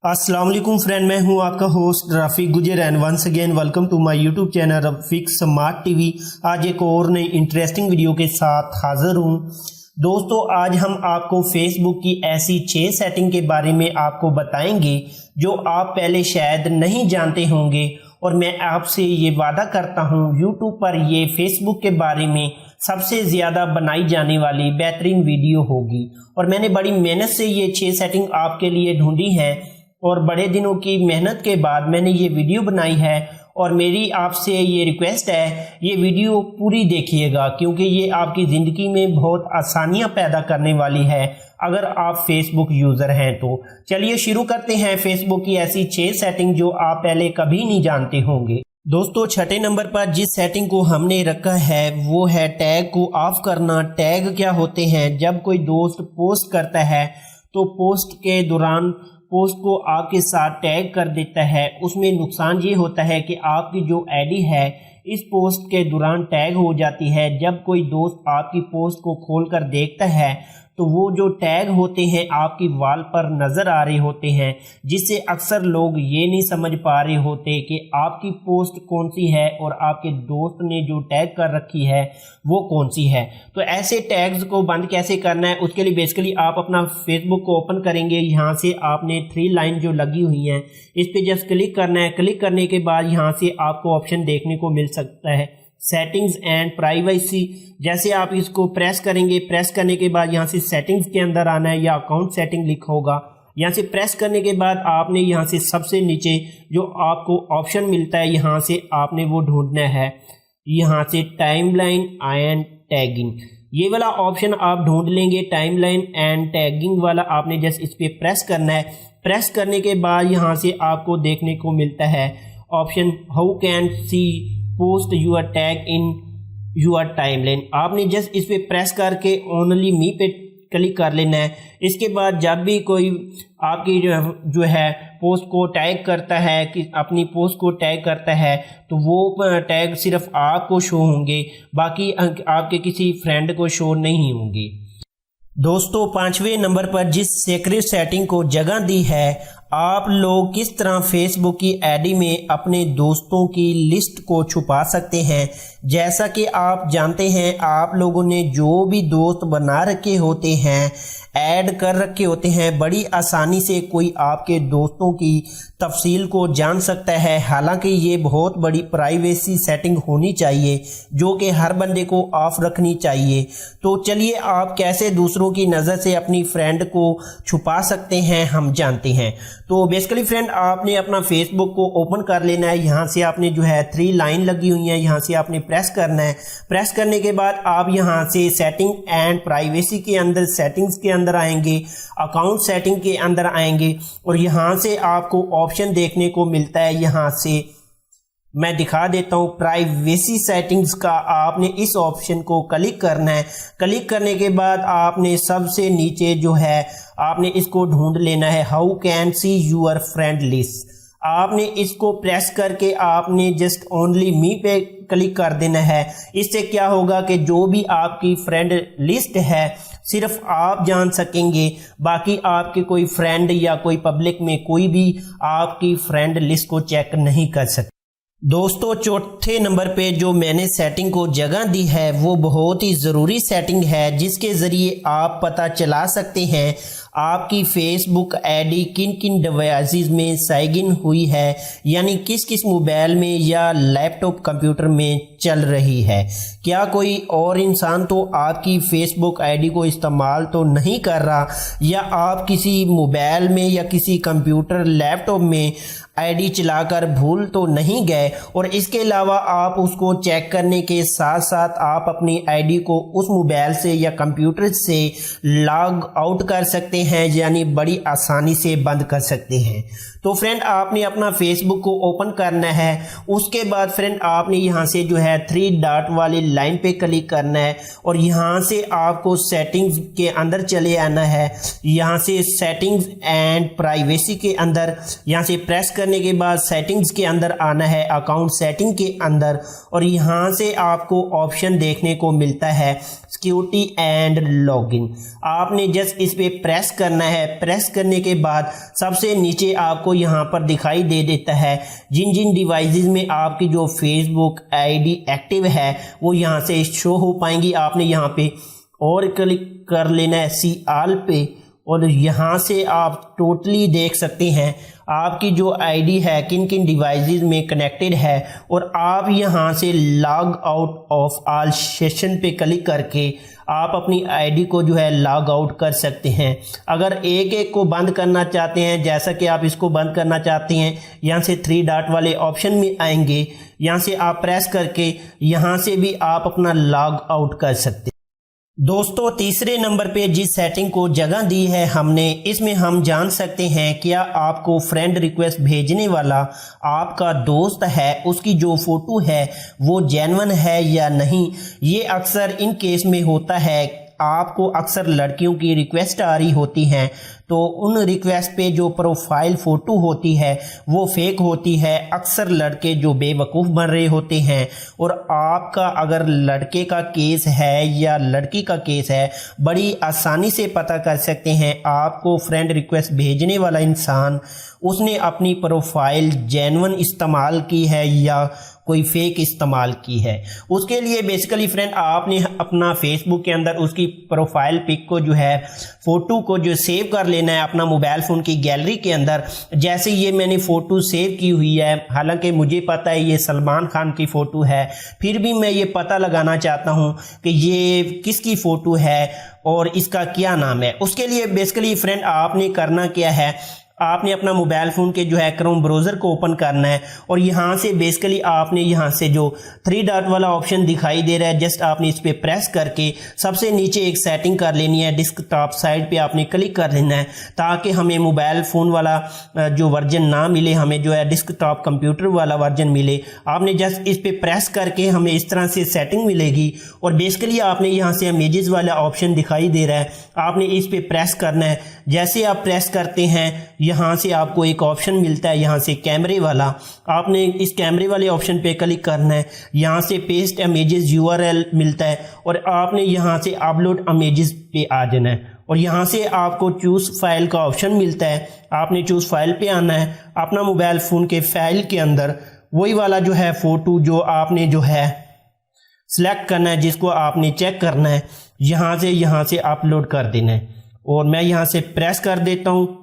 अस्सलाम वालेकुम फ्रेंड, मैं हूं आपका host Rafiq Gujjar and once again welcome to my YouTube channel Rafiq smart TV. आज एक और नई इंटरेस्टिंग वीडियो के साथ हाजिर हूं। दोस्तों, आज हम आपको फेसबुक की ऐसी 6 सेटिंग के बारे में आपको बताएंगे जो आप पहले शायद नहीं जानते होंगे, और मैं आपसे ये वादा करता हूं यूट्यूब पर ये फेसबुक के बारे में सबसे ज़्यादा बनाई जाने वाली बेहतरीन वीडियो होगी। और मैंने बड़ी मेहनत से ये 6 सेटिंग आपके लिए ढूंढी हैं और बड़े दिनों की मेहनत के बाद मैंने ये वीडियो बनाई है। और मेरी आपसे ये रिक्वेस्ट है, ये वीडियो पूरी देखिएगा क्योंकि ये आपकी ज़िंदगी में बहुत आसानियां पैदा करने वाली है अगर आप फेसबुक यूज़र हैं तो। चलिए शुरू करते हैं फेसबुक की ऐसी 6 सेटिंग जो आप पहले कभी नहीं जानते होंगे। दोस्तों, छठे नंबर पर जिस सेटिंग को हमने रखा है वो है टैग को ऑफ करना। टैग क्या होते हैं? जब कोई दोस्त पोस्ट करता है तो पोस्ट के दौरान पोस्ट को आपके साथ टैग कर देता है। उसमें नुकसान ये होता है कि आपकी जो आईडी है इस पोस्ट के दौरान टैग हो जाती है। जब कोई दोस्त आपकी पोस्ट को खोलकर देखता है तो वो जो टैग होते हैं आपकी वॉल पर नज़र आ रहे होते हैं, जिससे अक्सर लोग ये नहीं समझ पा रहे होते कि आपकी पोस्ट कौन सी है और आपके दोस्त ने जो टैग कर रखी है वो कौन सी है। तो ऐसे टैग्स को बंद कैसे करना है, उसके लिए बेसिकली आप अपना फेसबुक को ओपन करेंगे। यहाँ से आपने 3 लाइन जो लगी हुई हैं इस पर जस्ट क्लिक करना है। क्लिक करने के बाद यहाँ से आपको ऑप्शन देखने को मिल सकता है सेटिंग्स एंड प्राइवेसी। जैसे आप इसको प्रेस करेंगे, प्रेस करने के बाद यहाँ से सेटिंग्स के अंदर आना है या अकाउंट सेटिंग लिखा होगा। यहाँ से प्रेस करने के बाद आपने यहाँ से सबसे नीचे जो आपको ऑप्शन मिलता है यहाँ से आपने वो ढूंढना है। यहाँ से टाइमलाइन एंड टैगिंग, ये वाला ऑप्शन आप ढूंढ लेंगे। टाइमलाइन एंड टैगिंग वाला आपने जस्ट इस पर प्रेस करना है। प्रेस करने के बाद यहाँ से आपको देखने को मिलता है option how can see post your tag in your timeline. आपने जस्ट इस पे प्रेस करके ओनली मी पे क्लिक कर लेना है। इसके बाद जब भी कोई आपकी जो है पोस्ट को टैग करता है, कि अपनी पोस्ट को टैग करता है, तो वो टैग सिर्फ आपको शो होंगे, बाकी आपके किसी फ्रेंड को शो नहीं होंगे। दोस्तों, 5वें नंबर पर जिस सीक्रेट सेटिंग को जगह दी है, आप लोग किस तरह फेसबुक की आईडी में अपने दोस्तों की लिस्ट को छुपा सकते हैं। जैसा कि आप जानते हैं, आप लोगों ने जो भी दोस्त बना रखे होते हैं, ऐड कर रखे होते हैं, बड़ी आसानी से कोई आपके दोस्तों की तफसील को जान सकता है। हालांकि ये बहुत बड़ी प्राइवेसी सेटिंग होनी चाहिए जो कि हर बंदे को ऑफ रखनी चाहिए। तो चलिए, आप कैसे दूसरों की नज़र से अपनी फ्रेंड को छुपा सकते हैं हम जानते हैं। तो बेसिकली फ्रेंड, आपने अपना फेसबुक को ओपन कर लेना है। यहाँ से आपने जो है 3 लाइन लगी हुई है, यहाँ से आपने प्रेस करना है। प्रेस करने के बाद आप यहाँ से सेटिंग एंड प्राइवेसी के अंदर सेटिंग्स के अंदर आएंगे, अकाउंट सेटिंग के अंदर आएंगे, और यहाँ से आपको ऑप्शन देखने को मिलता है। यहाँ से मैं दिखा देता हूँ प्राइवेसी सेटिंग्स का। आपने इस ऑप्शन को क्लिक करना है। क्लिक करने के बाद आपने सबसे नीचे जो है आपने इसको ढूंढ लेना है how can see your friend list. आपने इसको प्रेस करके आपने जस्ट ओनली मी पे क्लिक कर देना है। इससे क्या होगा कि जो भी आपकी फ्रेंड लिस्ट है सिर्फ आप जान सकेंगे, बाकी आपके कोई फ्रेंड या कोई पब्लिक में कोई भी आपकी फ्रेंड लिस्ट को चेक नहीं कर सकते। दोस्तों, चौथे नंबर पे जो मैंने सेटिंग को जगह दी है वो बहुत ही ज़रूरी सेटिंग है, जिसके ज़रिए आप पता चला सकते हैं आपकी फेसबुक आईडी किन किन डिवाइसेस में साइन इन हुई है, यानी किस किस मोबाइल में या लैपटॉप कंप्यूटर में चल रही है। क्या कोई और इंसान तो आपकी फेसबुक आईडी को इस्तेमाल तो नहीं कर रहा, या आप किसी मोबाइल में या किसी कंप्यूटर लैपटॉप में आईडी चलाकर भूल तो नहीं गए। और इसके अलावा आप उसको चेक करने के साथ साथ आप अपनी आईडी को उस मोबाइल से या कंप्यूटर से लॉग आउट कर सकते हैं, यानी बड़ी आसानी से बंद कर सकते हैं। तो फ्रेंड, आपने अपना फेसबुक को ओपन करना है। उसके बाद फ्रेंड, आपने यहाँ से जो है 3 डॉट वाली लाइन पे क्लिक करना है और यहाँ से आपको सेटिंग्स के अंदर चले आना है। यहाँ से सेटिंग्स एंड प्राइवेसी के अंदर यहाँ से प्रेस करने के बाद सेटिंग्स के अंदर आना है, अकाउंट सेटिंग के अंदर, और यहाँ से आपको ऑप्शन देखने को मिलता है सिक्योरिटी एंड लॉगिन। आपने जस्ट इस पे प्रेस प्रेस करना है। प्रेस करने के बाद सबसे नीचे आपको यहाँ पर दिखाई दे देता है जिन जिन डिवाइसेस में आपकी जो फेसबुक आईडी एक्टिव है वो यहाँ से शो हो पाएंगी। आपने यहाँ पे और क्लिक कर लेना है सी ऑल पे, और यहाँ से आप टोटली देख सकते हैं आपकी जो आईडी है किन किन डिवाइसेस में कनेक्टेड है, और आप यहाँ से log out of all session पे क्लिक करके आप अपनी आईडी को जो है लॉग आउट कर सकते हैं। अगर एक एक को बंद करना चाहते हैं, जैसा कि आप इसको बंद करना चाहते हैं, यहाँ से 3 डॉट वाले ऑप्शन में आएंगे, यहाँ से आप प्रेस करके यहाँ से भी आप अपना लॉग आउट कर सकते हैं। दोस्तों तीसरे नंबर पे जिस सेटिंग को जगह दी है हमने, इसमें हम जान सकते हैं क्या आपको फ्रेंड रिक्वेस्ट भेजने वाला आपका दोस्त है उसकी जो फोटो है वो जेन्युइन है या नहीं। ये अक्सर इन केस में होता है, आपको अक्सर लड़कियों की रिक्वेस्ट आ रही होती हैं तो उन रिक्वेस्ट पे जो प्रोफाइल फ़ोटो होती है वो फेक होती है। अक्सर लड़के जो बेवकूफ़ बन रहे होते हैं, और आपका अगर लड़के का केस है या लड़की का केस है बड़ी आसानी से पता कर सकते हैं आपको फ्रेंड रिक्वेस्ट भेजने वाला इंसान उसने अपनी प्रोफाइल जेन्युइन इस्तेमाल की है या कोई फेक इस्तेमाल की है। उसके लिए बेसिकली फ्रेंड आपने अपना फेसबुक के अंदर उसकी प्रोफाइल पिक को जो है फ़ोटो को जो सेव कर लेना है अपना मोबाइल फ़ोन की गैलरी के अंदर। जैसे ये मैंने फ़ोटो सेव की हुई है, हालांकि मुझे पता है ये सलमान खान की फ़ोटो है, फिर भी मैं ये पता लगाना चाहता हूँ कि ये किसकी फ़ोटो है और इसका क्या नाम है। उसके लिए बेसिकली फ्रेंड आपने करना क्या है, आपने अपना मोबाइल फ़ोन के जो है क्रोम ब्राउज़र को ओपन करना है, और यहाँ से बेसिकली आपने यहाँ से जो 3 डॉट वाला ऑप्शन दिखाई दे रहा है जस्ट आपने इस पर प्रेस करके सबसे नीचे एक सेटिंग कर लेनी है। डेस्कटॉप साइड पे आपने क्लिक कर लेना है ताकि हमें मोबाइल फ़ोन वाला जो वर्जन ना मिले, हमें जो है डेस्कटॉप कंप्यूटर वाला वर्जन मिले। आपने जस्ट इस पर प्रेस करके हमें इस तरह से सेटिंग मिलेगी, और बेसिकली आपने यहाँ से इमेजेस वाला ऑप्शन दिखाई दे रहा है, आपने इस पर प्रेस करना है। जैसे आप प्रेस करते हैं यहाँ से आपको एक ऑप्शन मिलता है यहाँ से कैमरे वाला, आपने इस कैमरे वाले ऑप्शन पे क्लिक करना है। यहाँ से पेस्ट इमेजेस यूआरएल मिलता है, और आपने यहाँ से अपलोड इमेजेस पे आ जाना है, और यहाँ से आपको चूज़ फाइल का ऑप्शन मिलता है। आपने चूज़ फाइल पे आना है, अपना मोबाइल फ़ोन के फाइल के अंदर वही वाला जो है फ़ोटो जो आपने जो है सिलेक्ट करना है, जिसको आपने चेक करना है, यहाँ से अपलोड कर देना है। और मैं यहाँ से प्रेस कर देता हूँ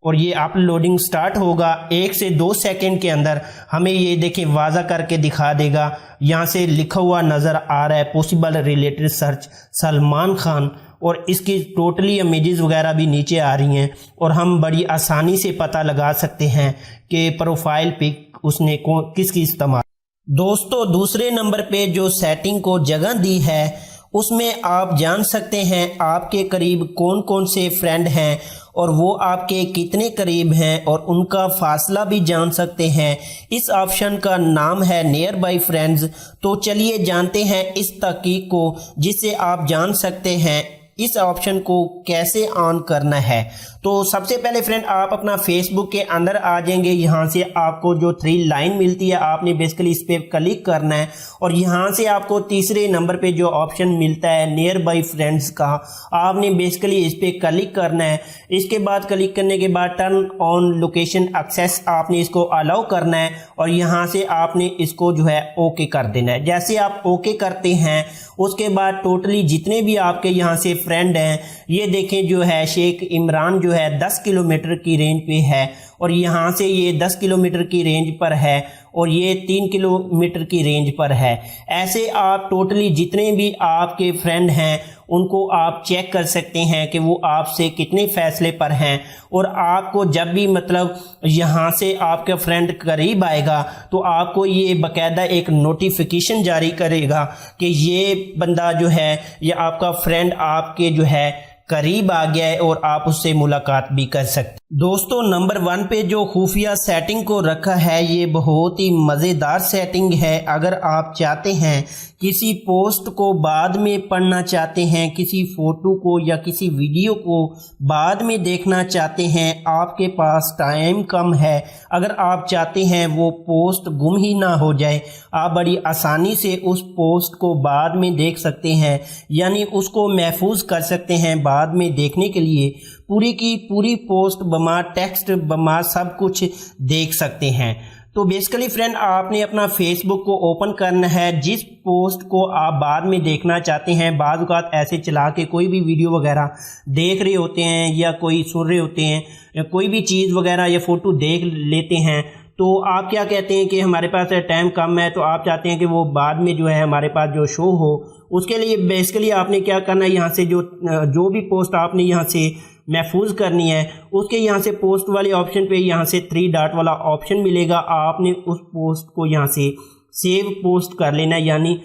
और ये अपलोडिंग स्टार्ट होगा। 1 से 2 सेकंड के अंदर हमें ये देखें वाज़ा करके दिखा देगा। यहाँ से लिखा हुआ नज़र आ रहा है possible related search Salman Khan, और इसकी टोटली इमेजेस वगैरह भी नीचे आ रही हैं, और हम बड़ी आसानी से पता लगा सकते हैं कि प्रोफाइल पिक उसने किसकी इस्तेमाल। दोस्तों दूसरे नंबर पे जो सेटिंग को जगह दी है उसमें आप जान सकते हैं आपके करीब कौन कौन से फ्रेंड हैं और वो आपके कितने करीब हैं, और उनका फासला भी जान सकते हैं। इस ऑप्शन का नाम है नियर बाई फ्रेंड्स। तो चलिए जानते हैं इस तहकीक को जिससे आप जान सकते हैं इस ऑप्शन को कैसे ऑन करना है। तो सबसे पहले फ्रेंड आप अपना फेसबुक के अंदर आ जाएंगे, यहाँ से आपको जो 3 लाइन मिलती है आपने बेसिकली इस पर क्लिक करना है, और यहाँ से आपको तीसरे नंबर पे जो ऑप्शन मिलता है नियर बाई फ्रेंड्स का, आपने बेसिकली इस पर क्लिक करना है। इसके बाद क्लिक करने के बाद टर्न ऑन लोकेशन एक्सेस आपने इसको अलाउ करना है, और यहाँ से आपने इसको जो है ओके कर देना है। जैसे आप ओके करते हैं उसके बाद टोटली जितने भी आपके यहाँ से फ्रेंड हैं, ये देखें जो है शेख इमरान जो है 10 किलोमीटर की रेंज पे है, और यहाँ से ये 10 किलोमीटर की रेंज पर है, और ये 3 किलोमीटर की रेंज पर है। ऐसे आप टोटली जितने भी आपके फ्रेंड हैं उनको आप चेक कर सकते हैं कि वो आपसे कितने फासले पर हैं, और आपको जब भी मतलब यहाँ से आपका फ्रेंड करीब आएगा तो आपको ये बाकायदा एक नोटिफिकेशन जारी करेगा कि ये बंदा जो है या आपका फ्रेंड आपके जो है करीब आ गया है, और आप उससे मुलाकात भी कर सकते। दोस्तों नंबर 1 पे जो खुफिया सेटिंग को रखा है ये बहुत ही मज़ेदार सेटिंग है। अगर आप चाहते हैं किसी पोस्ट को बाद में पढ़ना चाहते हैं, किसी फ़ोटो को या किसी वीडियो को बाद में देखना चाहते हैं, आपके पास टाइम कम है, अगर आप चाहते हैं वो पोस्ट गुम ही ना हो जाए, आप बड़ी आसानी से उस पोस्ट को बाद में देख सकते हैं, यानी उसको महफूज कर सकते हैं बाद में देखने के लिए। पूरी की पूरी पोस्ट बमा टेक्स्ट बमा सब कुछ देख सकते हैं। तो बेसिकली फ्रेंड, आपने अपना फेसबुक को ओपन करना है, जिस पोस्ट को आप बाद में देखना चाहते हैं। बाज़ औक़ात ऐसे चला के कोई भी वीडियो वगैरह देख रहे होते हैं या कोई सुन रहे होते हैं या कोई भी चीज़ वगैरह या फ़ोटो देख लेते हैं, तो आप क्या कहते हैं कि हमारे पास टाइम कम है, तो आप चाहते हैं कि वो बाद में जो है हमारे पास जो शो हो। उसके लिए बेसिकली आपने क्या करना है, यहाँ से जो भी पोस्ट आपने यहाँ से महफूज करनी है, उसके यहाँ से पोस्ट वाले ऑप्शन पे यहाँ से 3 डॉट वाला ऑप्शन मिलेगा। आपने उस पोस्ट को यहाँ से सेव पोस्ट कर लेना है, यानी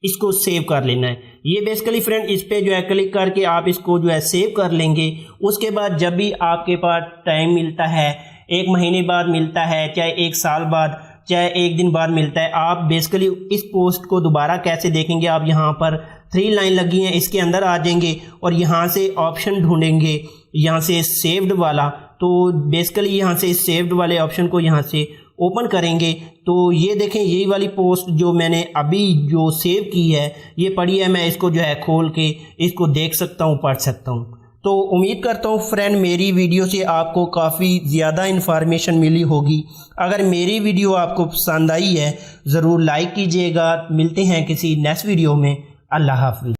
इसको सेव कर लेना है। ये बेसिकली फ्रेंड इस पे जो है क्लिक करके आप इसको जो है सेव कर लेंगे। उसके बाद जब भी आपके पास टाइम मिलता है, 1 महीने बाद मिलता है, चाहे 1 साल बाद, चाहे 1 दिन बाद मिलता है, आप बेसिकली इस पोस्ट को दोबारा कैसे देखेंगे, आप यहाँ पर 3 लाइन लगी हैं, इसके अंदर आ जाएंगे और यहाँ से ऑप्शन ढूंढेंगे, यहाँ से सेव्ड वाला। तो बेसिकली यहाँ से सेव्ड वाले ऑप्शन को यहाँ से ओपन करेंगे तो ये देखें, यही वाली पोस्ट जो मैंने अभी जो सेव की है ये पड़ी है। मैं इसको जो है खोल के इसको देख सकता हूँ, पढ़ सकता हूँ। तो उम्मीद करता हूँ फ्रेंड मेरी वीडियो से आपको काफ़ी ज़्यादा इन्फॉर्मेशन मिली होगी। अगर मेरी वीडियो आपको पसंद आई है ज़रूर लाइक कीजिएगा। मिलते हैं किसी नेक्स्ट वीडियो में। अल्लाह हाफ़िज़।